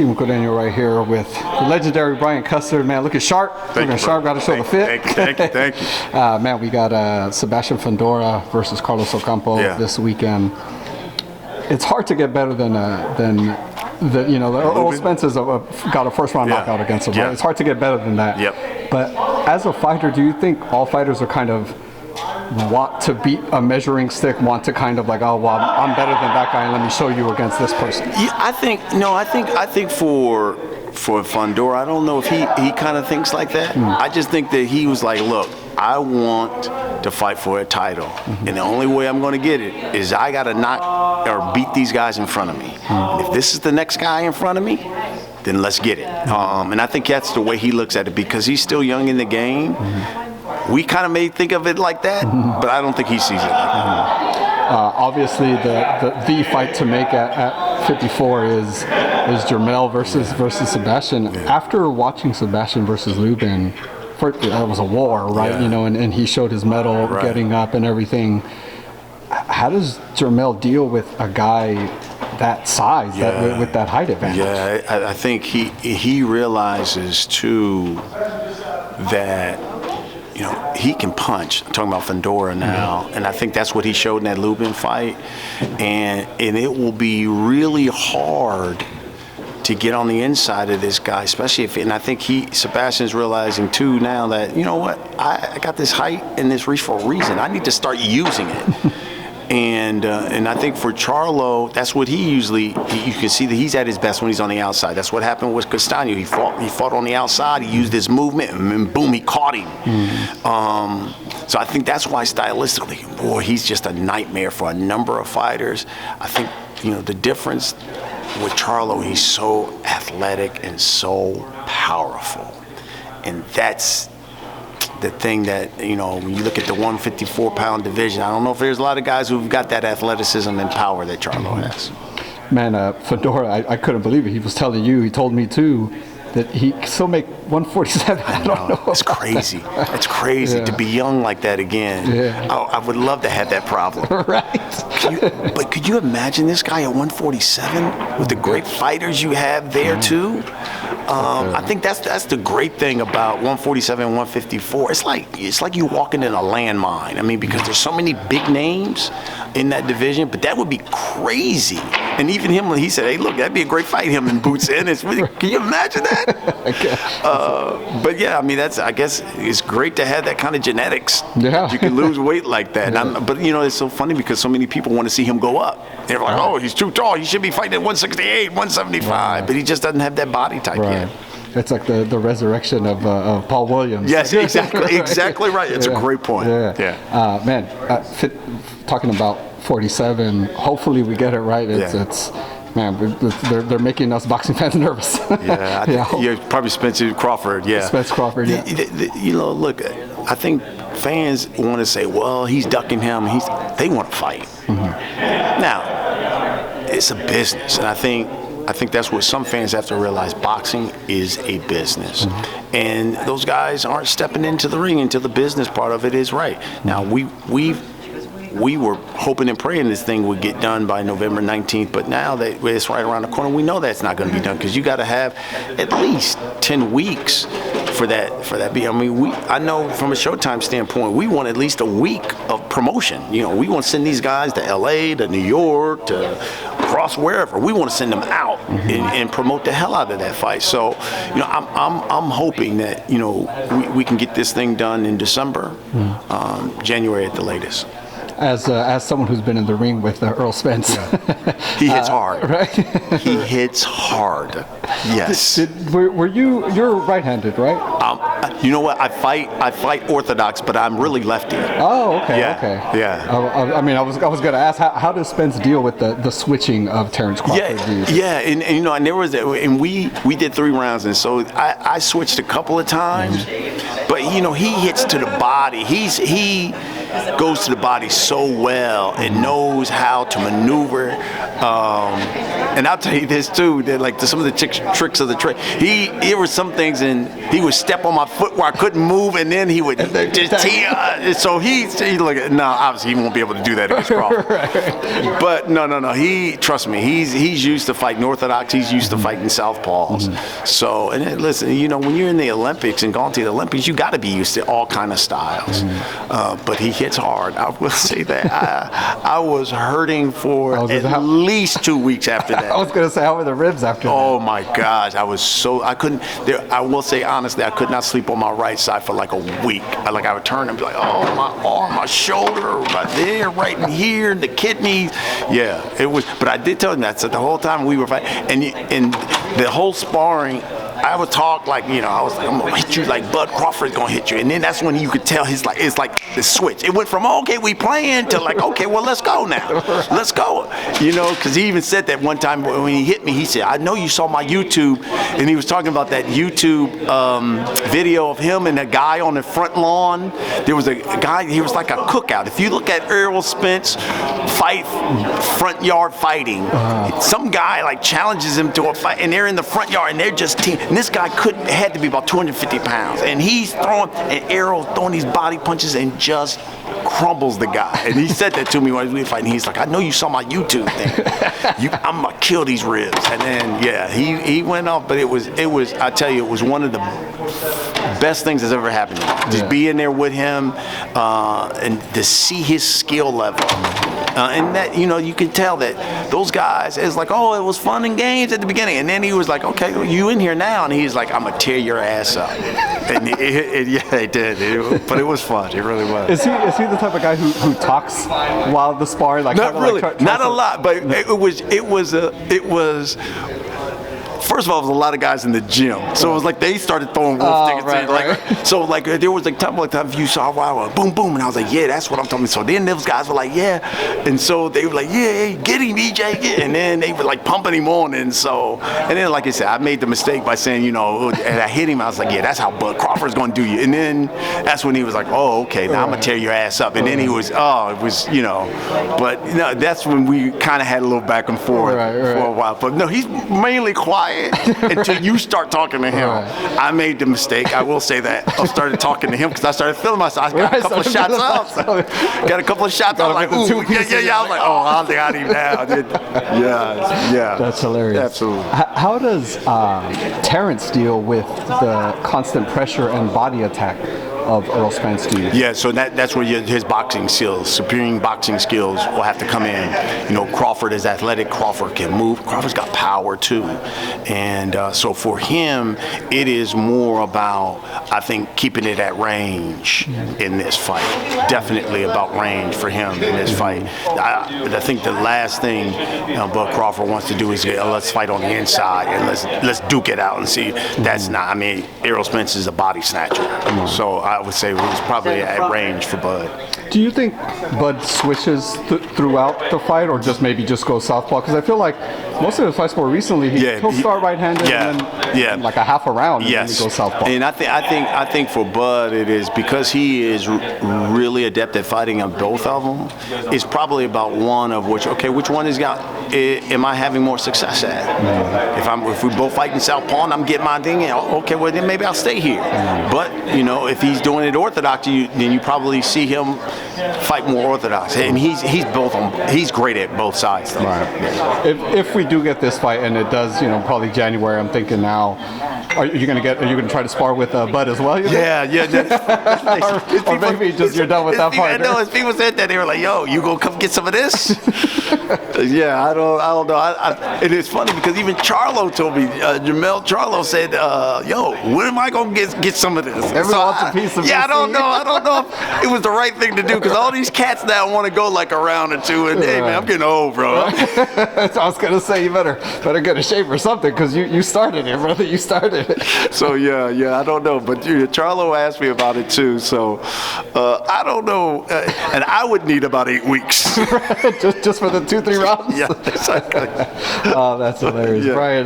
Steven Cordeño right here with the legendary Brian Custer. Man, looking sharp. Looking sharp. Got to show the fit. Thank you. Man, we got Sebastian Fundora versus Carlos Ocampo this weekend. It's hard to get better than Errol Spence has got a first round knockout against him. Right? It's hard to get better than that. Yep. But as a fighter, do you think all fighters are kind of want to beat a measuring stick, want to kind of like, oh well, I'm better than that guy, and let me show you against this person? Yeah, I think for Fundora, I don't know if he kind of thinks like that. I just think that he was like, look, I want to fight for a title, and the only way I'm going to get it is I got to knock or beat these guys in front of me. And if this is the next guy in front of me, then let's get it. And I think that's the way he looks at it, because he's still young in the game. We kind of may think of it like that, but I don't think he sees it like that. Obviously, the fight to make at 54 is Jermell versus Sebastian. After watching Sebastian versus Lubin, that was a war, right? Yeah. And he showed his medal, getting up and everything. How does Jermell deal with a guy that size, with that height advantage? Yeah, I think he realizes too that, you know, he can punch. I'm talking about Fundora now, and I think that's what he showed in that Lubin fight. And it will be really hard to get on the inside of this guy, especially if. And I think Sebastian's realizing too now that, you know what, I got this height and this reach for a reason. I need to start using it. And I think for Charlo, that's what he usually. You can see that he's at his best when he's on the outside. That's what happened with Castaño. He fought on the outside. He used his movement, and boom, he caught him. So I think that's why stylistically, boy, he's just a nightmare for a number of fighters. I think, you know, the difference with Charlo, he's so athletic and so powerful, and that's the thing that, you know, when you look at the 154-pound division, I don't know if there's a lot of guys who've got that athleticism and power that Charlo has. Man, Fundora, I couldn't believe it. He was telling you, he told me too, that he still make 147. I don't know. It's crazy. It's crazy to be young like that again. Yeah. I would love to have that problem. Right. But could you imagine this guy at 147 with the great fighters you have there too? I think that's the great thing about 147 and 154. It's like you walking in a landmine. I mean, because there's so many big names in that division, but that would be crazy. And even him, he said, hey, look, that'd be a great fight, him and Boots Ennis. Can you imagine that? But yeah, I mean, I guess it's great to have that kind of genetics. Yeah. You can lose weight like that. But, you know, it's so funny because so many people want to see him go up. They're like, oh, he's too tall. He should be fighting at 168, 175. But he just doesn't have that body type yet. It's like the resurrection of Paul Williams. Yes, exactly right. It's a great point. Yeah. Man, talking about 47, hopefully we get it right. It's man, they're making us boxing fans nervous. Yeah, probably Spence Crawford. Yeah, Spence Crawford. Yeah. You know, look, I think fans want to say, well, he's ducking him. They want to fight. Now, it's a business, and I think that's what some fans have to realize. Boxing is a business. And those guys aren't stepping into the ring until the business part of it is right. Now, we were hoping and praying this thing would get done by November 19th, but now that it's right around the corner, we know that's not going to be done, because you got to have at least 10 weeks for that. I mean, I know from a Showtime standpoint, we want at least a week of promotion. You know, we want to send these guys to LA, to New York, to across wherever. We want to send them out and promote the hell out of that fight. So, you know, I'm hoping that, you know, we can get this thing done in December, January at the latest. As someone who's been in the ring with Errol Spence, he hits hard. Right? He hits hard. Yes. You're right-handed, right? You know what? I fight orthodox, but I'm really lefty. Oh, okay. Yeah. Okay. Yeah. I mean, I was going to ask, how does Spence deal with the switching of Terence Crawford? And you know, and there was and we did 3 rounds, and so I switched a couple of times, but you know, he hits to the body. He goes to the body so well and knows how to maneuver. And I'll tell you this too, that like some of the tricks of the trade. There were some things, and he would step on my foot where I couldn't move, and then he would just so he look at no, obviously he won't be able to do that against Crawford. Right. But no, he trust me, he's used to fighting orthodox. He's used to fighting southpaws. So and then, listen, you know, when you're in the Olympics and going to the Olympics, you got to be used to all kind of styles. But he hits hard. I will say that I was hurting for at least 2 weeks after that. I was going to say, how were the ribs after that? Oh my gosh, I couldn't. I will say honestly, I could not sleep on my right side for like a week. I would turn and be like, oh, my arm, my shoulder, my there, right in here, the kidneys. Yeah, it was. But I did tell him that. So the whole time we were fighting, and the whole sparring, I would talk like, you know, I was like, I'm gonna hit you like Bud Crawford's gonna hit you, and then that's when you could tell it's like the switch. It went from okay, we playing to like, okay, well let's go now, let's go. You know, because he even said that one time when he hit me, he said, I know you saw my YouTube, and he was talking about that YouTube video of him and a guy on the front lawn. There was a guy, he was like a cookout. If you look at Errol Spence front yard fighting, some guy like challenges him to a fight, and they're in the front yard and they're just team. And this guy had to be about 250 pounds, and he's throwing, and Errol throwing these body punches and just crumbles the guy. And he said that to me when we were fighting. He's like, I know you saw my YouTube thing. I'm gonna kill these ribs. And then yeah, he went off. But it was. I tell you, it was one of the best things that's ever happened to me. Just being there with him and to see his skill level. And that, you know, you can tell that those guys, it's like, oh, it was fun and games at the beginning. And then he was like, okay, well, you in here now. And he's like, I'm going to tear your ass up. And yeah, he did. But it was fun. It really was. Is he the type of guy who talks while the sparring? Like, not really. Not a lot. But it was. First of all, there was a lot of guys in the gym, so it was like they started throwing wolf tickets. Right. So like there was like time you saw wow, boom, boom, and I was like, yeah, that's what I'm talking about. So then those guys were like, yeah, and so they were like, yeah, get him, EJ, and then they were like pumping him on, and then like I said, I made the mistake by saying, you know, and I hit him. I was like, yeah, that's how Bud Crawford's gonna do you, and then that's when he was like, oh, okay, now I'm gonna tear your ass up, and then he was, it was, you know, but you know, that's when we kind of had a little back and forth for a while. But no, he's mainly quiet. Until you start talking to him. I made the mistake, I will say that. I started talking to him because I started feeling myself. I got a couple of shots up. Got a couple of shots. I was like, ooh, yeah. I was like, oh, I'll got him now. Yeah. That's hilarious. Absolutely. How does Terence deal with the constant pressure and body attack of Errol Spence Jr.? Yeah, so that's where his boxing skills, superior boxing skills will have to come in. You know, Crawford is athletic. Crawford can move. Crawford's got power too. And so for him, it is more about, I think, keeping it at range in this fight. Definitely about range for him in this fight. I think the last thing Bud Crawford wants to do is let's fight on the inside and let's duke it out and see. That's not. I mean, Errol Spence is a body snatcher, so I would say it was probably at range for Bud. Do you think Bud switches throughout the fight, or just maybe just goes southpaw? Because I feel like most of his fights more recently, he'll start right-handed and then like a half a round and then he goes southpaw. And I think for Bud it is because he is really adept at fighting on both of them. It's probably about one of which one am I having more success at? If we both fighting southpaw and I'm getting my thing, okay, well then maybe I'll stay here. But you know, if he's doing it orthodox, then you probably see him fight more orthodox. And he's great at both sides though. Right. If we do get this fight and it does, you know, probably January, I'm thinking now, are you gonna try to spar with Bud as well? Yeah. or maybe just you're done with that part. I know, as people said that, they were like, "Yo, you gonna come get some of this?" Yeah, I don't know. And it's funny because even Charlo told me, Jamel Charlo said, "Yo, when am I gonna get some of this?" Everyone wants a piece of this. Yeah, I don't know if it was the right thing to do because all these cats now want to go like a round or two, and hey man, I'm getting old, bro. I was gonna say you better get a shape or something because you started it, brother. You started it. So yeah, I don't know, but Charlo asked me about it too. So I don't know, and I would need about 8 weeks. just for the 2-3 rounds. Yeah, exactly. Oh, that's hilarious, yeah. Brian.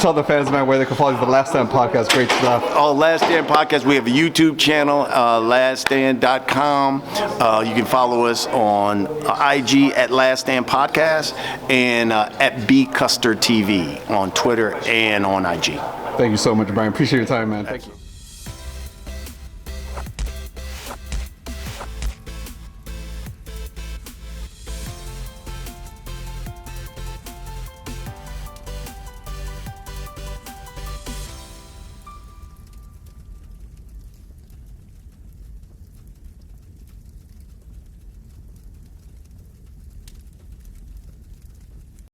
Tell the fans, man, where they can follow you for the Last Stand podcast. Great stuff. Oh, Last Stand podcast. We have a YouTube channel, laststand.com. You can follow us on IG at Last Stand Podcast and at Custer TV on Twitter and on IG. Thank you so much, Brian. Appreciate your time, man. Thank you.